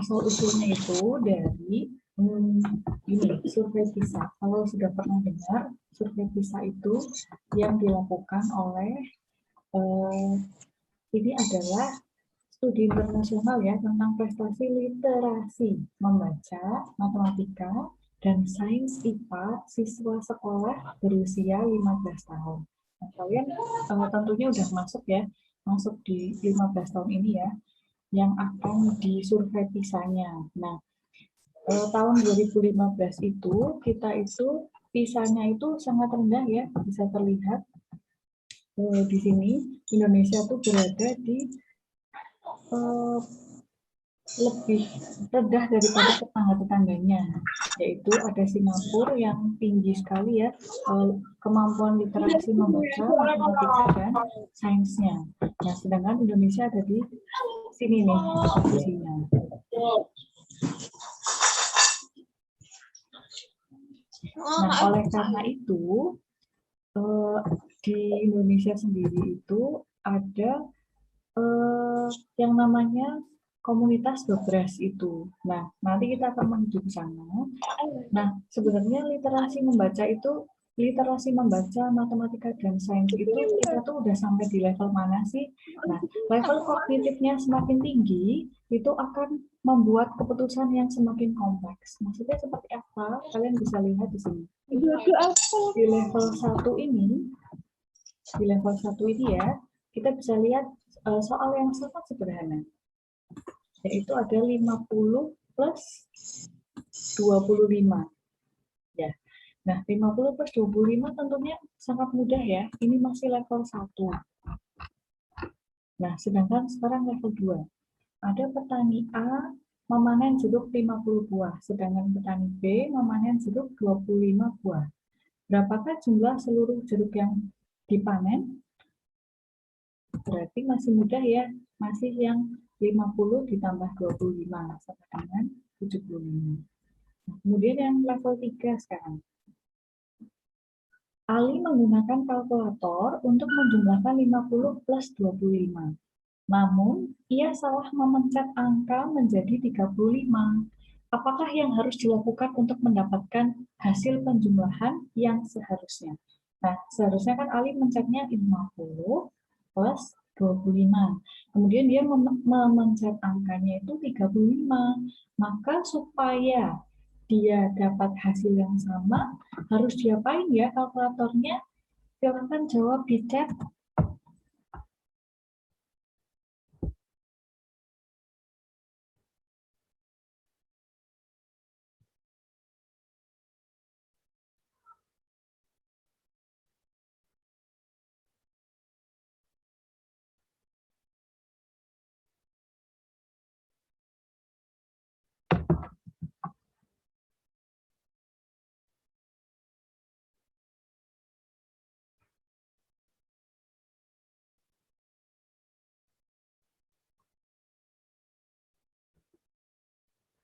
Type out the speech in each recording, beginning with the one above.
asal-usulnya itu dari ini, survei PISA. Kalau sudah pernah dengar, survei PISA itu yang dilakukan oleh ini adalah studi internasional ya tentang prestasi literasi membaca, matematika, dan sains IPA siswa sekolah berusia 15 tahun. Nah, kalian tentunya udah masuk ya, masuk di 15 tahun ini ya, yang akan disurvei PISA-nya. Nah, tahun 2015 itu, kita itu PISA-nya itu sangat rendah ya, bisa terlihat di sini Indonesia tuh berada di lebih rendah daripada tetangga-tetangganya, yaitu ada Singapura yang tinggi sekali ya kemampuan literasi membaca, matematika, dan sainsnya. Nah, sedangkan Indonesia ada di sini nih posisinya. Nah, oleh karena itu di Indonesia sendiri itu ada yang namanya komunitas Dobras itu. Nah, nanti kita akan menuju ke sana. Nah, sebenarnya literasi membaca, matematika, dan sains itu kita tuh udah sampai di level mana sih? Nah, level kognitifnya semakin tinggi, itu akan membuat keputusan yang semakin kompleks. Maksudnya seperti apa? Kalian bisa lihat di sini. Di level 1 ini ya, kita bisa lihat soal yang sangat sederhana, yaitu ada 50 plus 25. Ya. Nah, 50 plus 25 tentunya sangat mudah ya. Ini masih level 1. Nah, sedangkan sekarang level 2. Ada petani A memanen jeruk 50 buah, sedangkan petani B memanen jeruk 25 buah. Berapakah jumlah seluruh jeruk yang dipanen? Berarti masih mudah ya, masih yang 50 ditambah 25 sama dengan 75. Nah, kemudian yang level 3 sekarang. Ali menggunakan kalkulator untuk menjumlahkan 50 plus 25. Namun, ia salah memencet angka menjadi 35. Apakah yang harus dilakukan untuk mendapatkan hasil penjumlahan yang seharusnya? Nah, seharusnya kan Ali mencetnya 50 plus 25. Kemudian dia memencet angkanya itu 35. Maka supaya dia dapat hasil yang sama, harus diapain ya kalkulatornya? Silakan jawab di chat.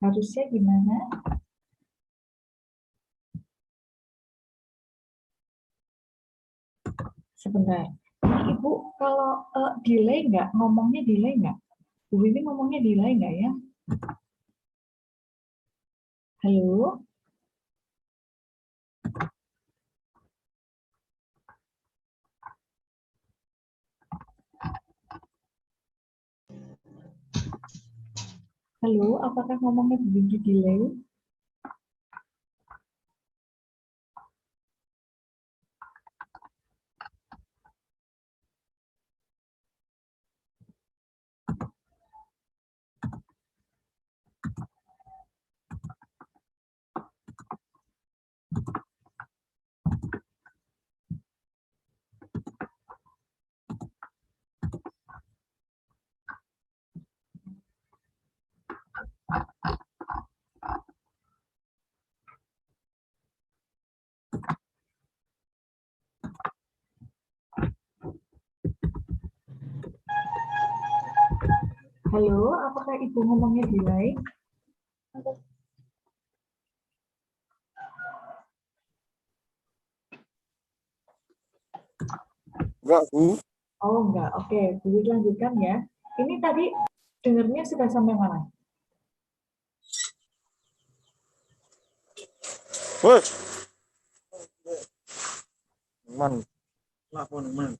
Harusnya gimana? Sebentar. Ini Ibu, kalau delay nggak? Ngomongnya delay nggak? Bu ini ngomongnya delay nggak ya? Halo? Halo, apakah ngomongnya begini delay? Halo, apakah Ibu ngomongnya delay? Enggak, Bu. Oh, enggak. Oke, Bu lanjutkan ya. Ini tadi dengarnya sudah sampai mana? Woi, man, lapor man.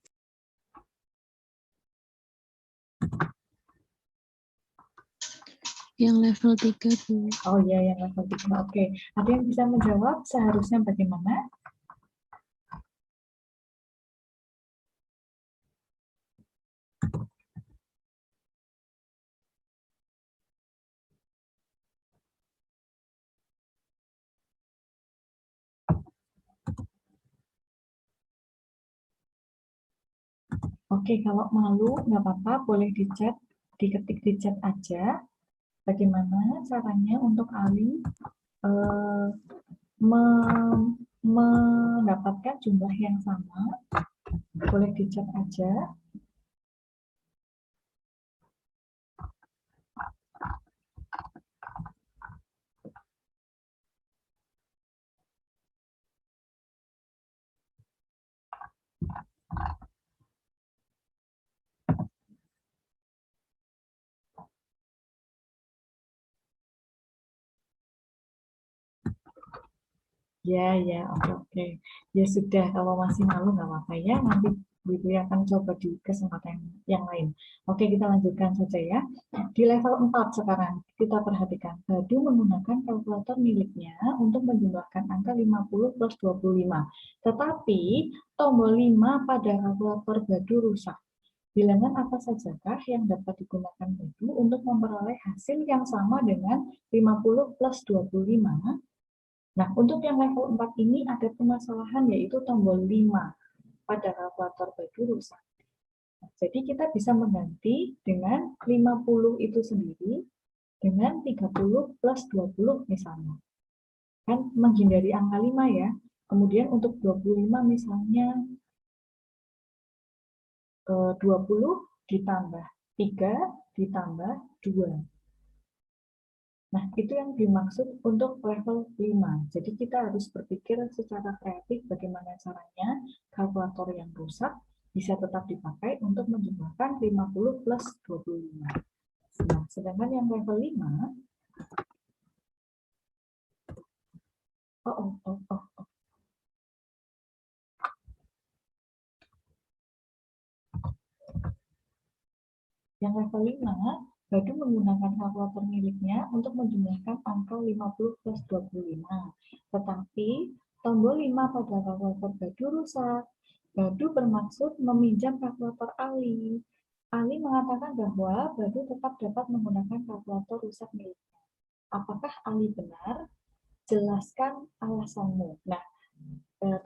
Yang level 3 Bu. Oh iya, yang level 3. Oke. Ada yang bisa menjawab seharusnya bagaimana? Oke, kalau malu nggak apa-apa, boleh di chat, diketik di chat aja. Bagaimana caranya untuk Ali eh, mendapatkan jumlah yang sama? Boleh di chat aja. Ya, ya, oke, oke. Ya sudah, kalau masih malu nggak apa-apa ya. Nanti Bu Dwi akan coba di kesempatan yang lain. Oke, kita lanjutkan saja ya. Di level 4 sekarang, kita perhatikan. Badu menggunakan kalkulator miliknya untuk menjumlahkan angka 50 plus 25. Tetapi, tombol 5 pada kalkulator Badu rusak. Bilangan apa sajakah yang dapat digunakan Badu untuk memperoleh hasil yang sama dengan 50 plus 25? Nah, untuk yang level 4 ini ada permasalahan yaitu tombol 5 pada kalkulator Badu rusak. Nah, jadi kita bisa mengganti dengan 50 itu sendiri dengan 30 plus 20 misalnya. Kan menghindari angka 5 ya. Kemudian untuk 25 misalnya 20 ditambah 3 ditambah 2. Nah, itu yang dimaksud untuk level 5. Jadi kita harus berpikir secara kreatif bagaimana caranya kalkulator yang rusak bisa tetap dipakai untuk menjumlahkan 50 plus 25. Nah, sedangkan yang level 5, Yang level 5, Badu menggunakan kalkulator miliknya untuk menjumlahkan angka 50 plus 25. Tetapi, tombol 5 pada kalkulator Badu rusak. Badu bermaksud meminjam kalkulator Ali. Ali mengatakan bahwa Badu tetap dapat menggunakan kalkulator rusak miliknya. Apakah Ali benar? Jelaskan alasanmu. Nah,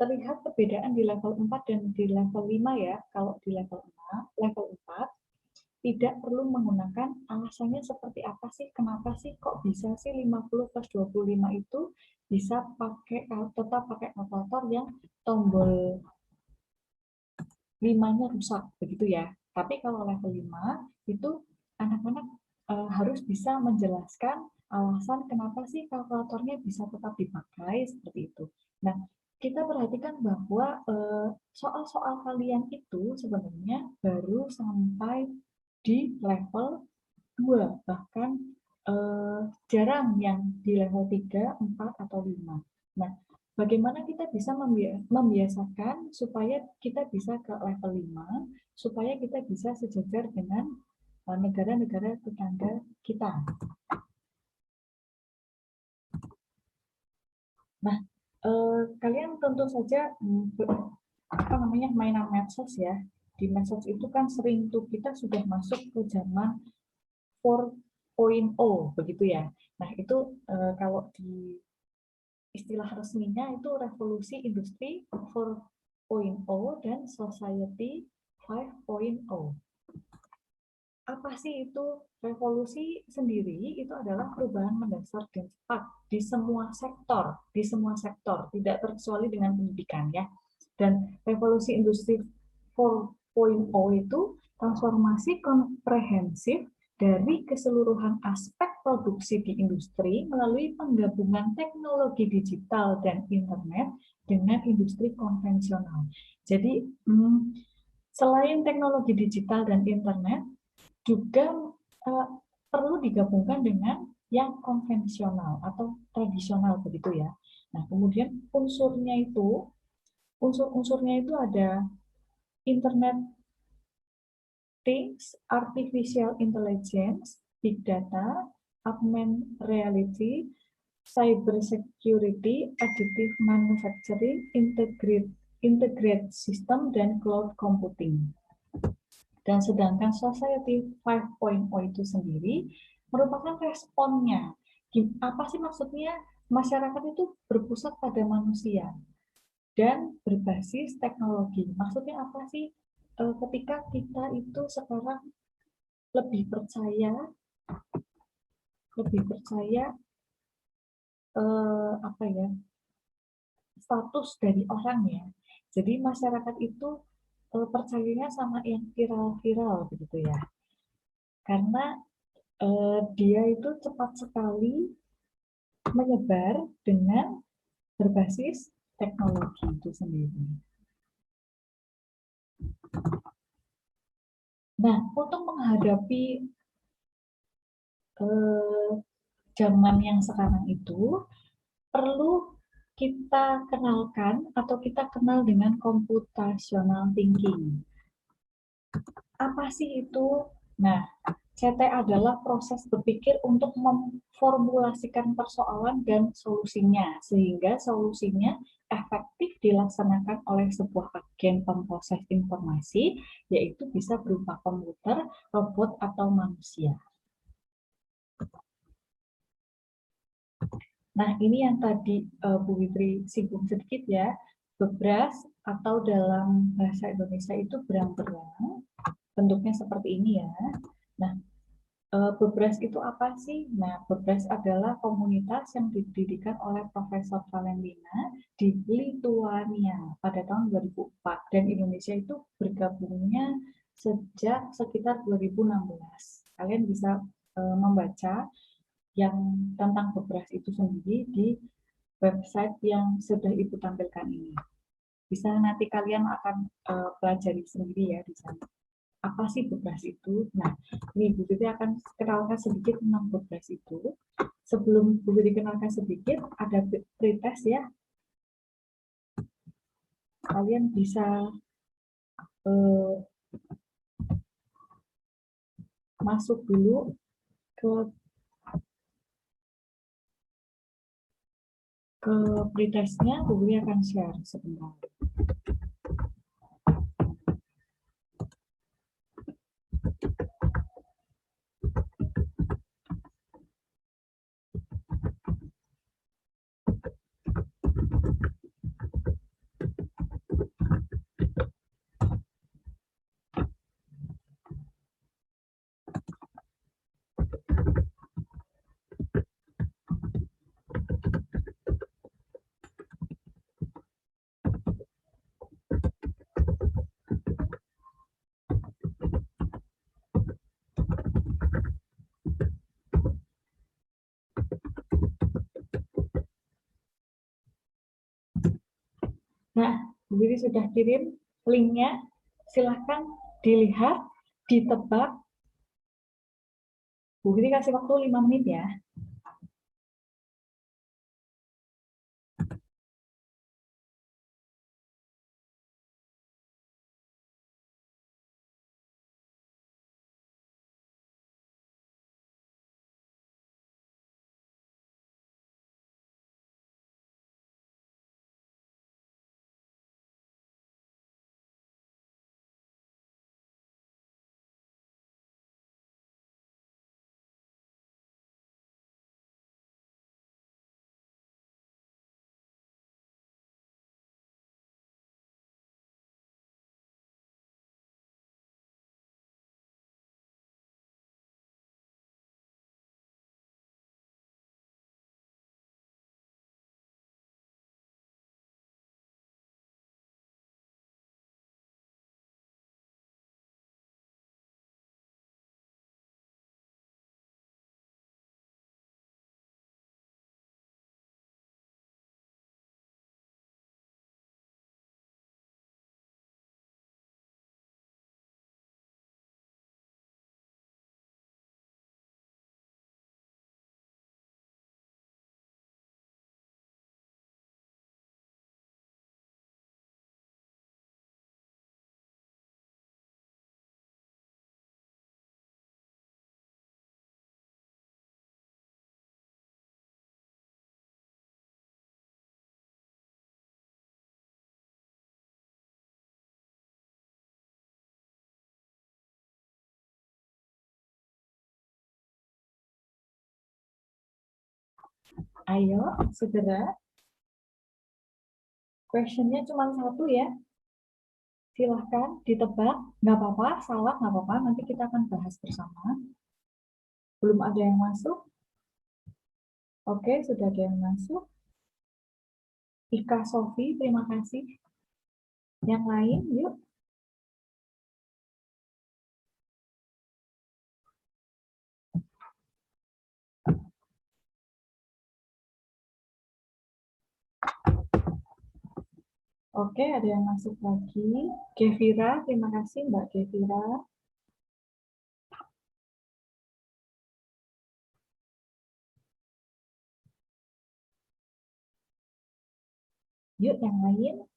terlihat perbedaan di level 4 dan di level 5 ya. Kalau di level 4, tidak perlu menggunakan alasannya seperti apa sih, kenapa sih kok bisa sih 50 plus 25 itu bisa tetap pakai kalkulator yang tombol 5-nya rusak, begitu ya. Tapi kalau level 5 itu anak-anak harus bisa menjelaskan alasan kenapa sih kalkulatornya bisa tetap dipakai seperti itu. Nah, kita perhatikan bahwa soal-soal kalian itu sebenarnya baru sampai di level 2, bahkan jarang yang di level 3, 4, atau 5. Nah, bagaimana kita bisa membiasakan supaya kita bisa ke level 5, supaya kita bisa sejajar dengan negara-negara tetangga kita. Nah, kalian tentu saja mainan medsos ya. Di medsos itu kan sering tuh kita sudah masuk ke zaman 4.0 begitu ya. Nah, itu kalau di istilah resminya itu revolusi industri 4.0 dan society 5.0. Apa sih itu? Revolusi sendiri itu adalah perubahan mendasar dan cepat di semua sektor, tidak terkecuali dengan pendidikan ya. Dan revolusi industri 4.0 itu transformasi komprehensif dari keseluruhan aspek produksi di industri melalui penggabungan teknologi digital dan internet dengan industri konvensional. Jadi, selain teknologi digital dan internet, juga perlu digabungkan dengan yang konvensional atau tradisional begitu ya. Nah, kemudian unsur-unsurnya itu ada Internet Things, Artificial Intelligence, Big Data, Augmented Reality, Cybersecurity, Additive Manufacturing, Integrated System, dan Cloud Computing. Dan sedangkan Society 5.0 itu sendiri merupakan responnya. Apa sih maksudnya? Masyarakat itu berpusat pada manusia dan berbasis teknologi. Maksudnya apa sih? Ketika kita itu sekarang lebih percaya, apa ya, status dari orang ya. Jadi masyarakat itu percayanya sama yang viral-viral begitu ya. Karena dia itu cepat sekali menyebar dengan berbasis teknologi itu sendiri. Nah, untuk menghadapi zaman yang sekarang itu, perlu kita kenalkan atau kita kenal dengan computational thinking. Apa sih itu? Nah, CT adalah proses berpikir untuk memformulasikan persoalan dan solusinya, sehingga solusinya efektif dilaksanakan oleh sebuah agen pemproses informasi, yaitu bisa berupa komputer, robot, atau manusia. Nah, ini yang tadi Bu Witri singgung sedikit ya, bebras atau dalam bahasa Indonesia itu berang-berang, bentuknya seperti ini ya. Nah, Bebras itu apa sih? Nah, Bebras adalah komunitas yang didirikan oleh Profesor Valentina di Lituania pada tahun 2004 dan Indonesia itu bergabungnya sejak sekitar 2016. Kalian bisa membaca yang tentang Bebras itu sendiri di website yang sudah Ibu tampilkan ini. Bisa nanti kalian akan pelajari sendiri ya di sana. Apa sih Bebras itu? Nah, ini Bu Titi akan kenalkan sedikit tentang Bebras itu. Sebelum Bu Titi kenalkan sedikit, ada pretest ya. Kalian bisa masuk dulu ke pretestnya, Bu Titi akan share sebentar. Nah, Bu Titi sudah kirim linknya. Silahkan dilihat, ditebak. Bu Titi kasih waktu 5 menit ya. Ayo, segera. Questionnya cuma satu ya. Silahkan ditebak. Nggak apa-apa, salah nggak apa-apa. Nanti kita akan bahas bersama. Belum ada yang masuk? Oke, sudah ada yang masuk. Ika Sofi, terima kasih. Yang lain, yuk. Oke, ada yang masuk lagi. Gevira, terima kasih Mbak Gevira. Yuk, yang lain.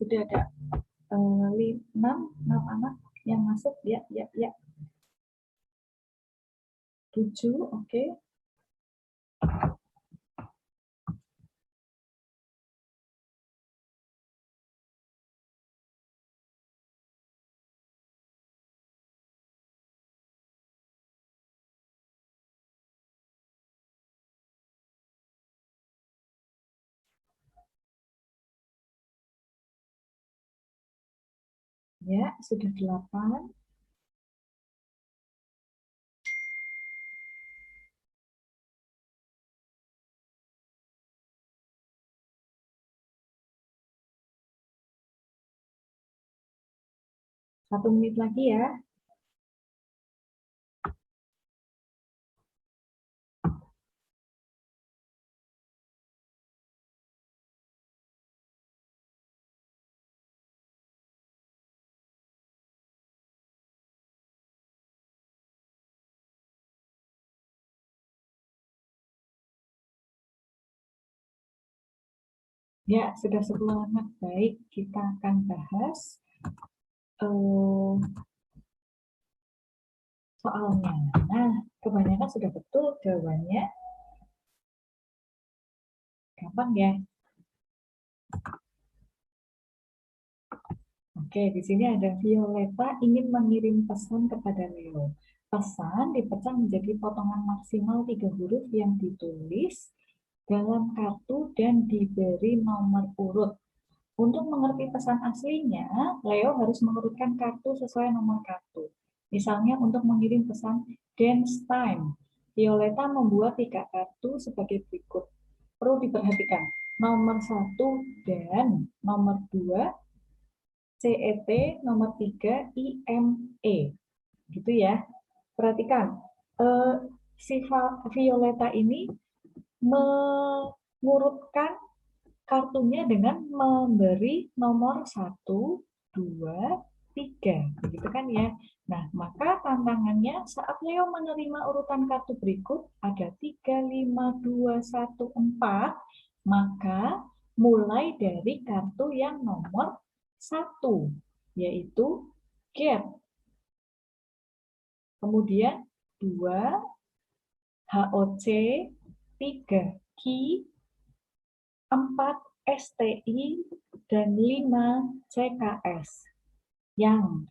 Sudah ada 6 anak yang masuk. Ya, ya, ya. 7, oke. Ya, sudah 8. Satu menit lagi ya. Ya, sudah 10 anak. Baik, kita akan bahas soalnya. Nah, kebanyakan sudah betul jawabannya. Gampang ya. Oke, di sini ada Violeta ingin mengirim pesan kepada Leo. Pesan dipecah menjadi potongan maksimal 3 huruf yang ditulis dalam kartu dan diberi nomor urut. Untuk mengerti pesan aslinya, Leo harus mengurutkan kartu sesuai nomor kartu. Misalnya untuk mengirim pesan dance time, Violeta membuat 3 kartu sebagai berikut. Perlu diperhatikan, nomor 1 dan nomor 2 CET, nomor 3 IME. Gitu ya. Perhatikan, si Violeta ini mengurutkan kartunya dengan memberi nomor 1, 2, 3. Begitu kan ya. Nah, maka tantangannya saat Leo menerima urutan kartu berikut, ada 3, 5, 2, 1, 4, maka mulai dari kartu yang nomor 1, yaitu get. Kemudian 2, HOC, 3, key, 4, STI, dan 5, CKS. Yang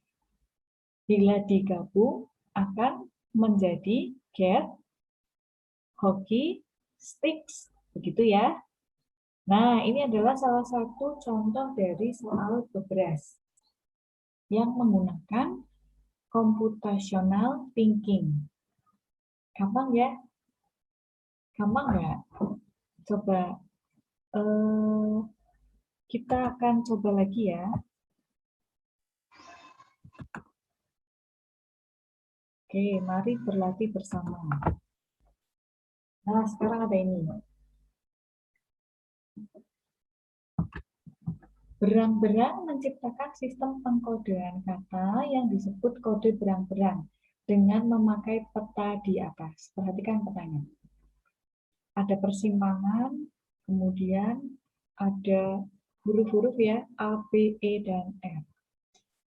bila digabung akan menjadi get, hoki, sticks. Begitu ya. Nah, ini adalah salah satu contoh dari soal bebras yang menggunakan computational thinking. Gampang ya? Gampang nggak? Coba kita akan coba lagi ya. Oke, mari berlatih bersama. Nah, sekarang ada ini. Berang-berang menciptakan sistem pengkodean kata yang disebut kode berang-berang dengan memakai peta di atas. Perhatikan petanya. Ada persimpangan, kemudian ada huruf-huruf ya, A, B, E, dan F.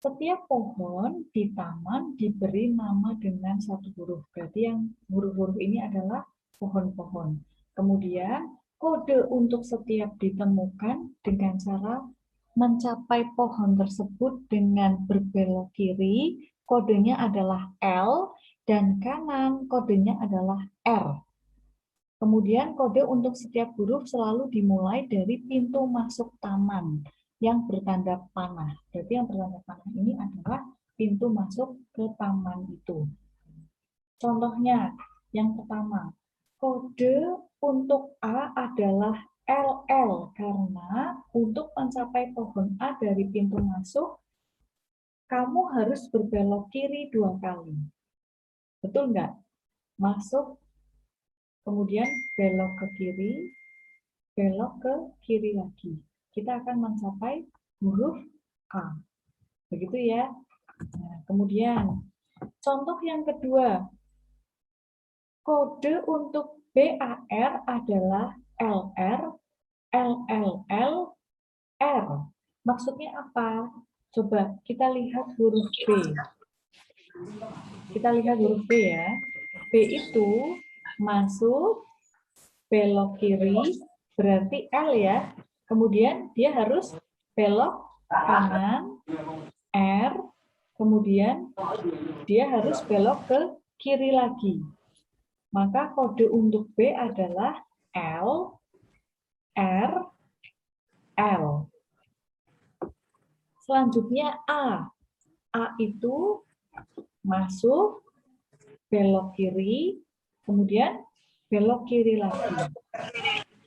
Setiap pohon di taman diberi nama dengan satu huruf. Berarti yang huruf-huruf ini adalah pohon-pohon. Kemudian kode untuk setiap ditemukan dengan cara mencapai pohon tersebut dengan berbelok kiri, kodenya adalah L, dan kanan kodenya adalah R. Kemudian kode untuk setiap huruf selalu dimulai dari pintu masuk taman yang bertanda panah. Berarti yang bertanda panah ini adalah pintu masuk ke taman itu. Contohnya, yang pertama, kode untuk A adalah LL karena untuk mencapai pohon A dari pintu masuk, kamu harus berbelok kiri 2 kali. Betul nggak? Masuk, kemudian belok ke kiri, belok ke kiri lagi. Kita akan mencapai huruf A. Begitu ya. Nah, kemudian, contoh yang kedua. Kode untuk BAR adalah LR, LLL, R. Maksudnya apa? Coba kita lihat huruf B. Kita lihat huruf B ya. B itu masuk, belok kiri, berarti L ya. Kemudian dia harus belok kanan, R, kemudian dia harus belok ke kiri lagi. Maka kode untuk B adalah L, R, L. Selanjutnya A. A itu masuk, belok kiri, kemudian belok kiri lagi.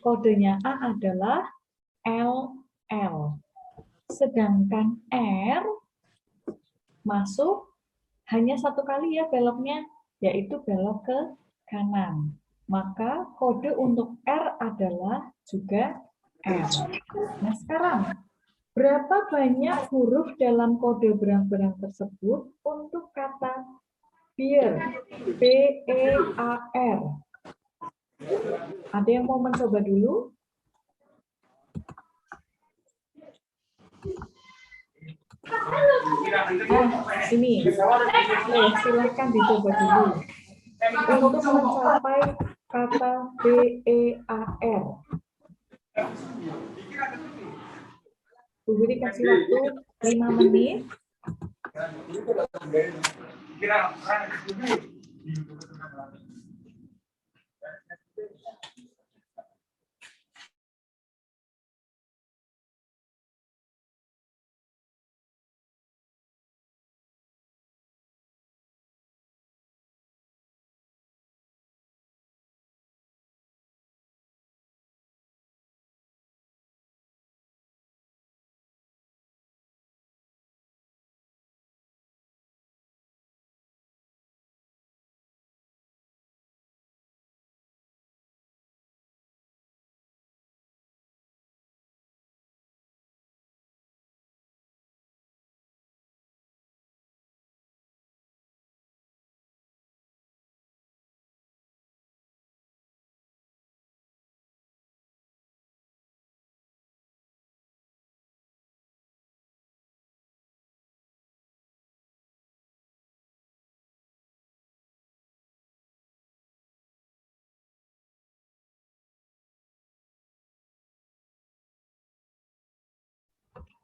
Kodenya A adalah L, L. Sedangkan R masuk hanya satu kali ya beloknya, yaitu belok ke kanan. Maka kode untuk R adalah juga R. Nah sekarang, berapa banyak huruf dalam kode berang-berang tersebut untuk kata bear? B-E-A-R. Ada yang mau mencoba dulu? Nah, ini. Silahkan dicoba dulu. Untuk mencapai kata B-E-A-R. Bu Guri kasih waktu 5 menit.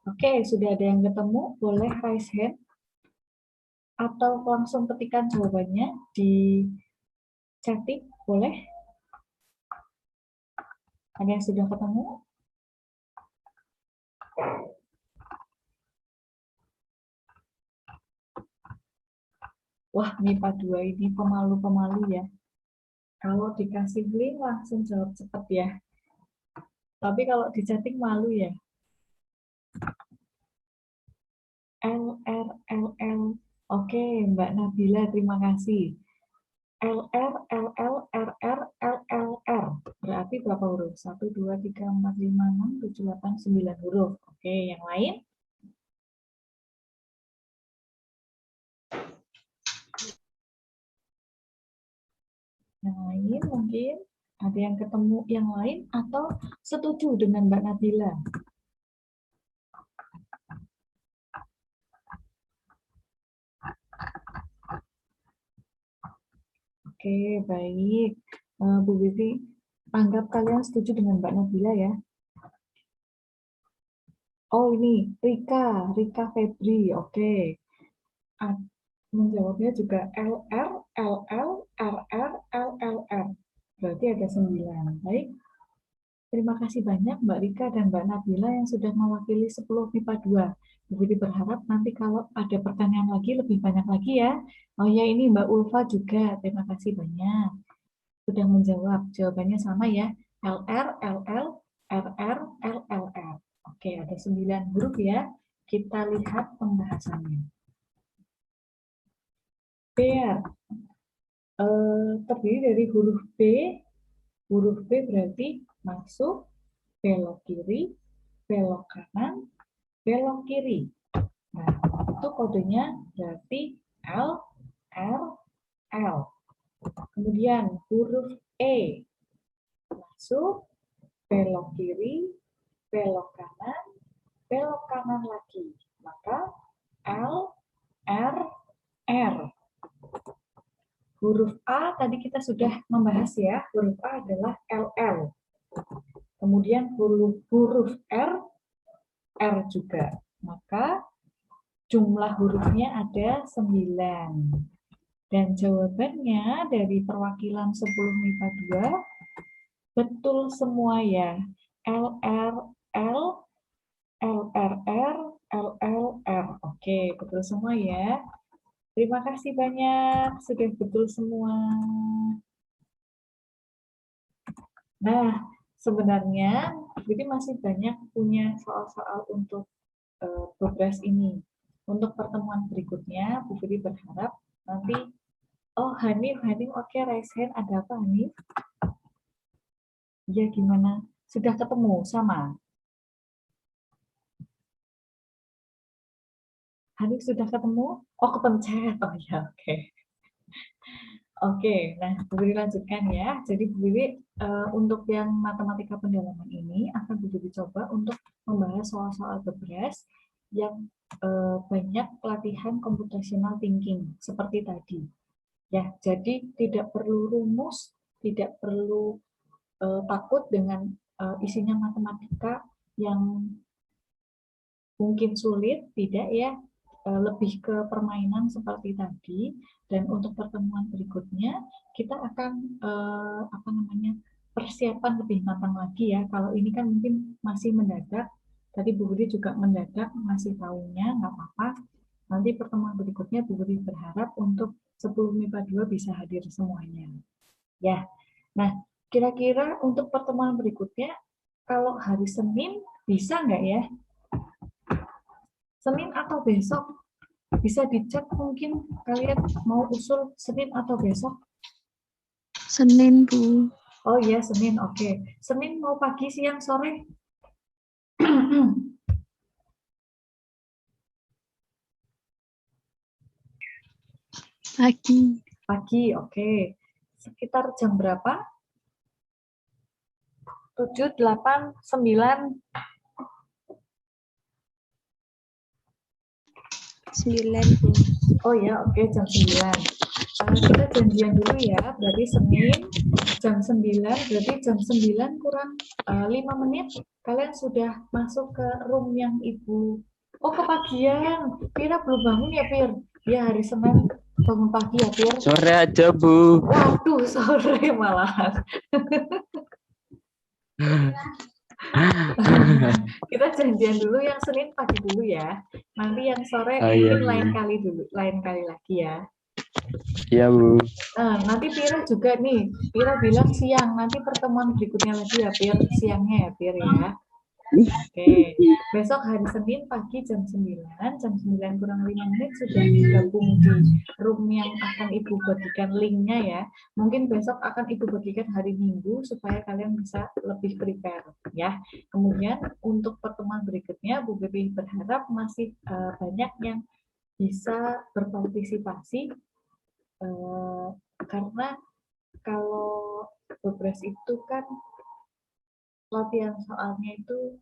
Oke, sudah ada yang ketemu? Boleh raise hand? Atau langsung ketikkan jawabannya di chatting? Boleh? Ada yang sudah ketemu? Wah, MIPA 2 ini pemalu-pemalu ya. Kalau dikasih link langsung jawab cepat ya. Tapi kalau di chatting malu ya. L, R, L, L, Oke, Mbak Nabila, terima kasih. LR, LL, RR, LLR. Berarti berapa huruf? 1, 2, 3, 4, 5, 6, 7, 8, 9 huruf. Oke, yang lain? Yang lain mungkin ada yang ketemu yang lain atau setuju dengan Mbak Nabila? Oke, baik. Bu Vivi, anggap kalian setuju dengan Mbak Nabila ya. Oh ini, Rika Febri, oke. Menjawabnya juga LR, LL, RR, LLR. Berarti ada 9. Baik, terima kasih banyak Mbak Rika dan Mbak Nabila yang sudah mewakili 10 MIPA 2. Jadi berharap nanti kalau ada pertanyaan lagi, lebih banyak lagi ya. Oh ya, ini Mbak Ulfa juga, terima kasih banyak. Sudah menjawab, jawabannya sama ya. LR, LL, RR, LLR. Oke, ada 9 huruf ya. Kita lihat pembahasannya. PR. Terdiri dari huruf B. Huruf B berarti masuk, belok kiri, belok kanan, belok kiri. Nah, itu kodenya berarti L, R, L. Kemudian huruf E. Masuk, belok kiri, belok kanan lagi. Maka L, R, R. Huruf A tadi kita sudah membahas ya. Huruf A adalah LL. Kemudian huruf R, R juga. Maka jumlah hurufnya ada 9. Dan jawabannya dari perwakilan 10 MIPA 2 betul semua ya. LR, L, LRR, LLR. Oke, betul semua ya. Terima kasih banyak, sudah betul semua. Nah, sebenarnya jadi masih banyak punya soal-soal untuk progres ini. Untuk pertemuan berikutnya, Bu Fili berharap nanti, oh Hanif oke, raise hand, ada apa Hanif? Ya gimana? Sudah ketemu sama? Hanif sudah ketemu? Oh kepencet, oh ya oke. Oke, nah Bu Wiwi lanjutkan ya. Jadi Bu Wiwi untuk yang matematika pendalaman ini akan Bu Wiwi coba untuk membahas soal-soal progres yang banyak pelatihan computational thinking seperti tadi. Ya, jadi tidak perlu rumus, tidak perlu takut dengan isinya matematika yang mungkin sulit, tidak ya. Lebih ke permainan seperti tadi, dan untuk pertemuan berikutnya kita akan persiapan lebih matang lagi ya. Kalau ini kan mungkin masih mendadak, tadi Bu Budi juga mendadak masih tahunya, nggak apa-apa. Nanti pertemuan berikutnya Bu Budi berharap untuk 10 MIPA 2 bisa hadir semuanya. Ya, nah kira-kira untuk pertemuan berikutnya kalau hari Senin bisa nggak ya? Senin atau besok? Bisa dicek mungkin kalian mau usul Senin atau besok? Senin, Bu. Oh iya, Senin. Oke. Senin mau pagi, siang, sore? Pagi. Pagi, oke. Sekitar jam berapa? 7, 8, 9? 9, Bu. Oh ya, oke, jam 9. Kita janjian dulu ya, berarti Senin jam 9, berarti jam 9 kurang 5 menit, kalian sudah masuk ke room yang Ibu. Oh, kepagian. Pira belum bangun ya, Pir? Ya, hari Senin bangun pagi ya, Pir? Sore aja, Bu. Waduh, sore malahan. Kita janjian dulu yang Senin pagi dulu ya. Nanti yang sore mungkin lain kali lagi ya. Iya, Bu. Nanti Pira juga nih. Pira bilang siang. Nanti pertemuan berikutnya lagi ya, Pir. Siangnya ya, Pir ya. Oke, besok hari Senin pagi jam 9, jam 9 kurang 5 menit sudah gabung di room yang akan Ibu bagikan linknya ya. Mungkin besok akan Ibu bagikan hari Minggu supaya kalian bisa lebih prepare ya. Kemudian untuk pertemuan berikutnya, Bu Bibi berharap masih banyak yang bisa berpartisipasi karena kalau Bebres itu kan latihan soalnya itu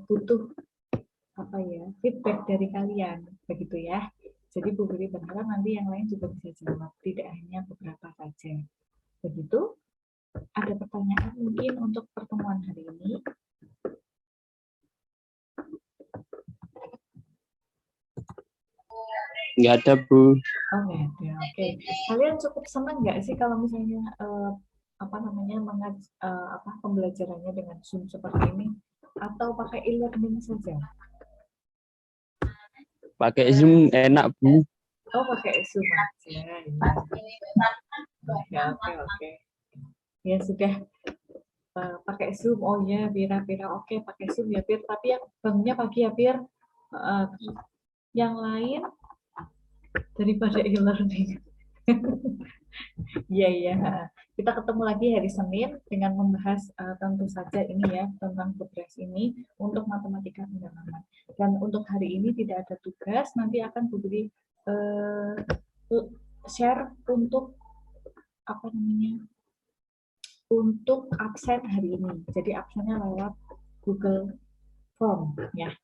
butuh apa ya feedback dari kalian begitu ya. Jadi Bu Guri berharap nanti yang lain juga bisa jawab, tidak hanya beberapa saja. Begitu. Ada pertanyaan mungkin untuk pertemuan hari ini? Nggak ada, Bu. Oh nggak ada. Oke. Kalian cukup senang nggak sih kalau misalnya apa namanya pembelajarannya dengan Zoom seperti ini atau pakai e-learning saja? Pakai Zoom enak, Bu. Oh pakai Zoom aja. Ya. Oke. Ya sudah pakai Zoom. Oh ya, Pira oke pakai Zoom ya Pir. Tapi yang bangunnya pagi ya Pir. Yang lain daripada e-learning. Iya iya. Kita ketemu lagi hari Senin dengan membahas tentu saja ini ya tentang progres ini untuk matematika pendalaman. Dan untuk hari ini tidak ada tugas. Nanti akan diberi share untuk apa namanya untuk absen hari ini. Jadi absennya lewat Google Form ya.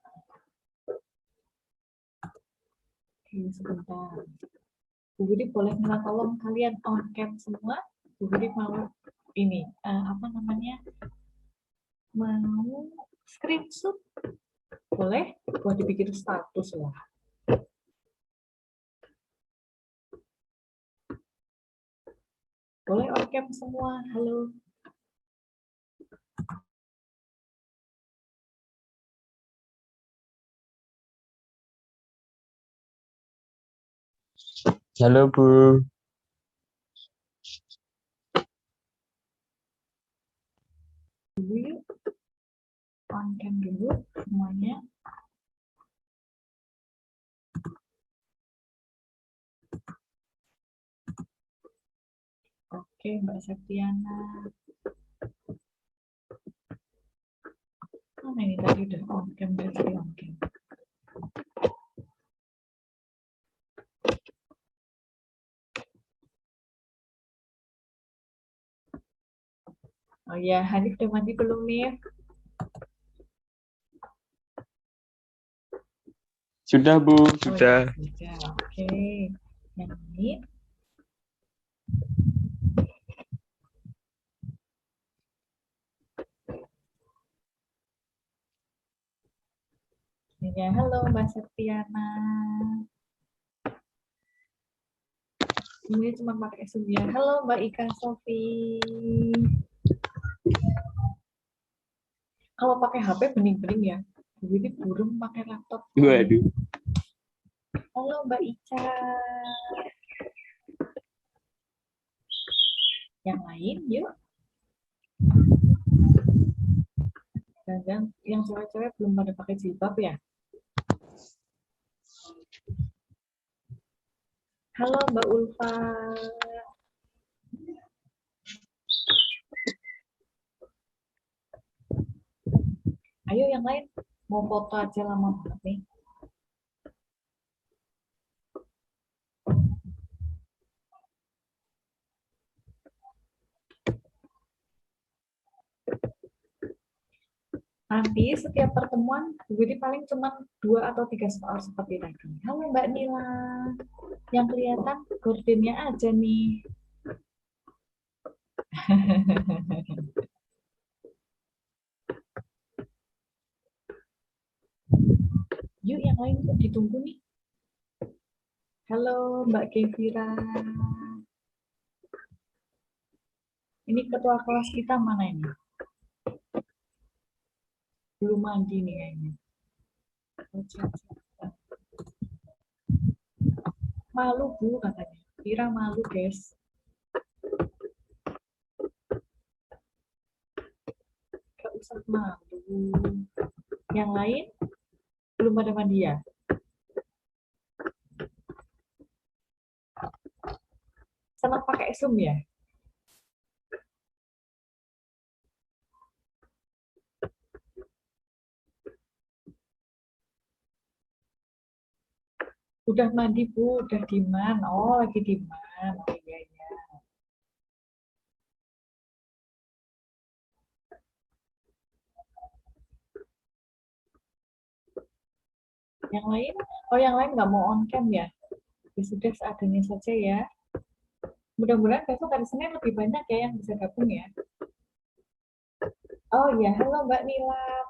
Oke, sebentar. Bu Budi boleh minta tolong kalian on cam semua. Bu Budi mau ini mau screenshot boleh buat dibikin status lah. Boleh on cam semua. Halo. Halo, Bu. Dulu on cam dulu semuanya. Oke, Mbak Septiana. Mana ini tadi udah on cam berarti on cam. Oh ya, Hanif udah mandi belum nih? Sudah, Bu. Sudah. Oh, ya, sudah. Oke. Yang ini. Ya, halo Mbak Septiana. Semuanya cuma pakai Zoom ya. Halo Mbak Ika Sofi. Kalau pakai HP bening-bening ya. Jadi burung pakai laptop. Waduh. Halo Mbak Ica. Yang lain yuk. Dan yang cewek-cewek belum pada pakai jilbab ya. Halo Mbak Ulfa. Ayo yang lain. Mau foto aja lama banget nih. Nanti setiap pertemuan, jadi paling cuma 2 atau 3 soal seperti tadi. Halo Mbak Nila. Yang kelihatan gordennya aja nih. Yuk yang lain yuk ditunggu nih. Halo Mbak Kevira. Ini ketua kelas kita mana ini? Belum mandi nih kayaknya. Malu Bu katanya. Kira malu guys. Gak usah malu. Yang lain belum pada mandi ya? Senang pakai Zoom ya? Udah mandi Bu, udah diman. Oh, lagi diman. Oh iya iya. Yang lain? Oh, yang lain nggak mau on cam ya? Ya sudah seadanya saja ya. Mudah-mudahan besok hari Senin lebih banyak ya yang bisa gabung ya. Oh ya, halo Mbak Nilam.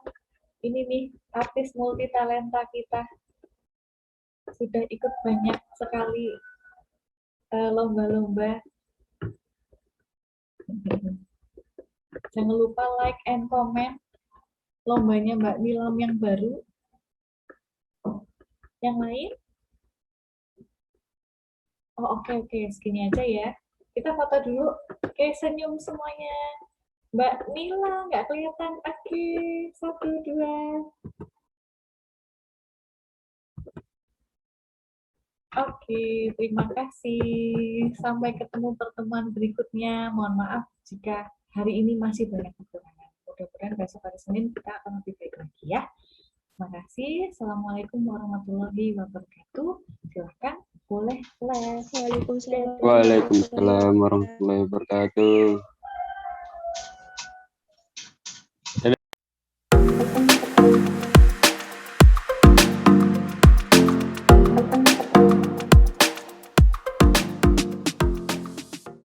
Ini nih artis multi talenta kita. Sudah ikut banyak sekali lomba-lomba. Jangan lupa like and comment lombanya Mbak Nilam yang baru. Yang lain? Oh oke, segini aja ya. Kita foto dulu. Oke, senyum semuanya. Mbak Nila, nggak kelihatan. Oke, 1, 2. Oke, terima kasih. Sampai ketemu pertemuan berikutnya. Mohon maaf jika hari ini masih banyak kekurangan. Mudah-mudahan besok hari Senin kita akan lebih baik lagi ya. Terima kasih. Assalamualaikum warahmatullahi wabarakatuh. Silakan, boleh les. Waalaikumsalam. Waalaikumsalam warahmatullahi wabarakatuh.